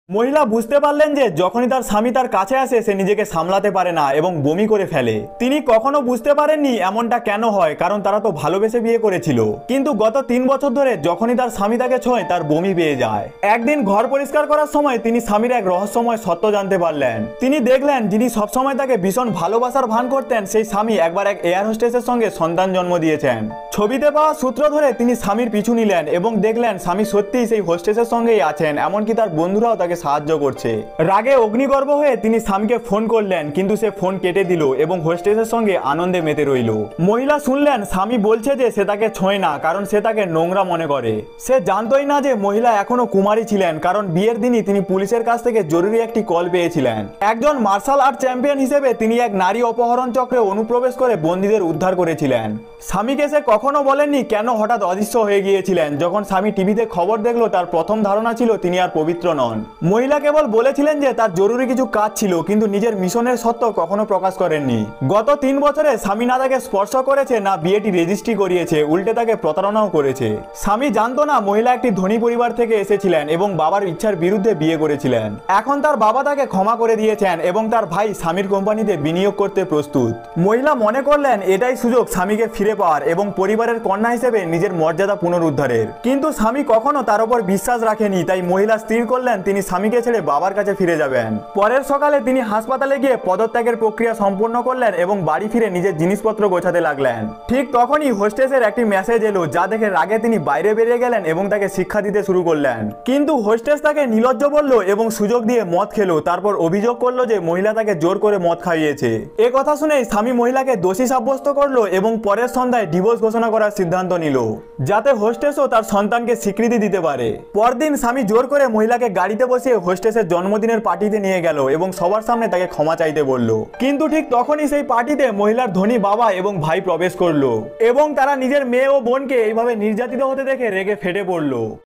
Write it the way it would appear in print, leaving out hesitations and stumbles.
মহিলা বুঝতে পারলেন যে যখনই তার স্বামী তার কাছে আসে সে নিজেকে সামলাতে পারে না এবং বমি করে ফেলে। তিনি কখনো বুঝতে পারেননি এমনটা কেন হয়, কারণ তারা তো ভালোবেসে বিয়ে করেছিল। কিন্তু গত 3 বছর ধরে যখনই তার স্বামী তাকে ছোঁয় তার বমি পেয়ে যায়। একদিন ঘর পরিষ্কার করার সময় তিনি স্বামীর এক রহস্যময় সত্য জানতে পারলেন। তিনি দেখলেন যিনি সবসময় তাকে ভীষণ ভালোবাসার ভান করতেন সেই স্বামী একবার এক এয়ার হোস্টেসের সঙ্গে সন্তান জন্ম দিয়েছেন। ছবিতে পাওয়া সূত্র ধরে তিনি স্বামীর পিছু নিলেন এবং দেখলেন স্বামী সত্যিই সেই হোস্টেসের সঙ্গেই আছেন, এমনকি তার বন্ধুরাও তাকে সাহায্য করছে। রাগে অগ্নিগর্ভ হয়ে তিনি স্বামীকে ফোন করলেন, কিন্তু সে ফোন কেটে দিল এবং হোস্টেসের সঙ্গে আনন্দে মেতে রইল। মহিলা শুনলেন স্বামী বলছে যে সে তাকে ছোঁয় না কারণ সে তাকে নোংরা মনে করে। সে জানতোই না যে মহিলা এখনো কুমারী ছিলেন, কারণ বিয়ের দিনই তিনি পুলিশের কাছ থেকে জরুরি একটি কল পেয়েছিলেন। একজন মার্শাল আর্ট চ্যাম্পিয়ন হিসেবে তিনি এক নারী অপহরণ চক্রে অনুপ্রবেশ করে বন্দীদের উদ্ধার করেছিলেন। স্বামীকে সে কখনো বলেননি কেন হঠাৎ অদৃশ্য হয়ে গিয়েছিলেন। যখন স্বামী টিভিতে খবর দেখলো তার প্রথম ধারণা ছিল তিনি আর পবিত্র নন। মহিলা কেবল বলেছিলেন যে তার জরুরি কিছু কাজ ছিল, কিন্তু নিজের মিশনের সত্য কখনো প্রকাশ করেননি। গত 3 বছরে স্বামী না তাকে স্পর্শ করেছে না বিয়েটি রেজিস্ট্রি করিয়েছে, উল্টে তাকে প্রতারণাও করেছে। স্বামী জানতো না মহিলা একটি ধনী পরিবার থেকে এসেছিলেন এবং বাবার ইচ্ছার বিরুদ্ধে বিয়ে করেছিলেন। এখন তার বাবা তাকে ক্ষমা করে দিয়েছেন এবং তার ভাই স্বামীর কোম্পানিতে বিনিয়োগ করতে প্রস্তুত। মহিলা মনে করলেন এটাই সুযোগ স্বামীকে ফিরে পাওয়ার এবং পরিবারের কন্যা হিসেবে নিজের মর্যাদা পুনরুদ্ধারের। কিন্তু স্বামী কখনো তার উপর বিশ্বাস রাখেনি, তাই মহিলা স্থির করলেন তিনি স্বামীকে ছেড়ে বাবার কাছে ফিরে যাবেন। পরের সকালে তিনি হাসপাতালে গিয়ে পদত্যাগের প্রক্রিয়া সম্পূর্ণ করলেন এবং বাড়ি ফিরে নিজের জিনিসপত্র গোছাতে লাগলেন। ঠিক তখনই হোস্টেসের একটি মেসেজ এলো, যা দেখে রাগে তিনি বাইরে বেরিয়ে গেলেন এবং তাকে শিক্ষা দিতে শুরু করলেন। কিন্তু হোস্টেস তাকে নির্লজ্জ বলল এবং সুযোগ দিয়ে মদ খেলো। তারপর অভিযোগ করলো যে মহিলা তাকে জোর করে মদ খাইয়েছে। এ কথা শুনেই স্বামী মহিলাকে দোষী সাব্যস্ত করলো এবং পরের সন্ধ্যায় ডিভোর্স ঘোষণা করার সিদ্ধান্ত নিল, যাতে হোস্টেসও তার সন্তানকে স্বীকৃতি দিতে পারে। পরদিন স্বামী জোর করে মহিলাকে গাড়িতে বসিয়ে হোস্টেসের জন্মদিনের পার্টিতে নিয়ে গেল এবং সবার সামনে তাকে ক্ষমা চাইতে বলল। কিন্তু ঠিক তখনই সেই পার্টিতে মহিলার ধনী বাবা এবং ভাই প্রবেশ করলো এবং তারা নিজের মেয়ে ও বোনকে এইভাবে নির্যাতিত হতে দেখে রেগে ফেটে পড়লো।